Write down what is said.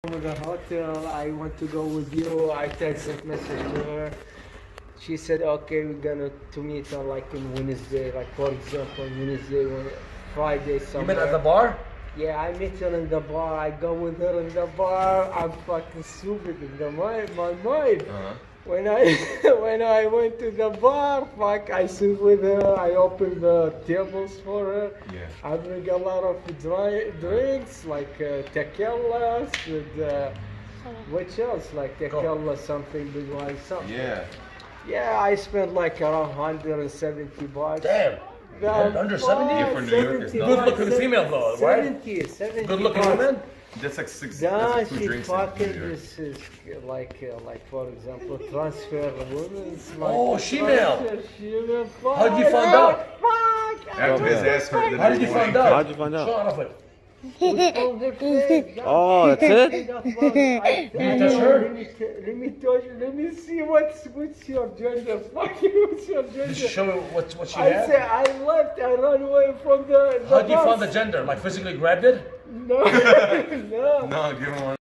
to the hotel. I want to go with you. I texted message to her. She said, okay, we're gonna to meet on like in Wednesday, like for example, Wednesday or Friday You somewhere. met at the bar? Yeah, I met her in the bar. I go with her in the bar. I'm fucking stupid in my mind. When I when I went to the bar, fuck, I sit with her. I open the tables for her. Yeah. I bring a lot of drinks like tequilas with what else? Like tequila, something big one, something. Yeah. Yeah, I spent like around 170 bucks. Damn. Under 70? Yeah, for New York, it's Good looking female though, right? 70 Good looking bucks. woman? That's like six. Yeah, That's like two she drinks. fucking in New York. this is like for example transfer women's like Oh, she-male. She-male. How'd you find out? Fuck! After his ass hurt the How did you next find morning. out? How'd you find out? Shut up it. Oh, that's it? You touch her? Let me touch. Let me see what's your gender. Fucking what's your Did gender? you show me what she I had? said I left. I ran away from the How'd you bus. find the gender? Like physically grabbed it? No, no. No, give him one.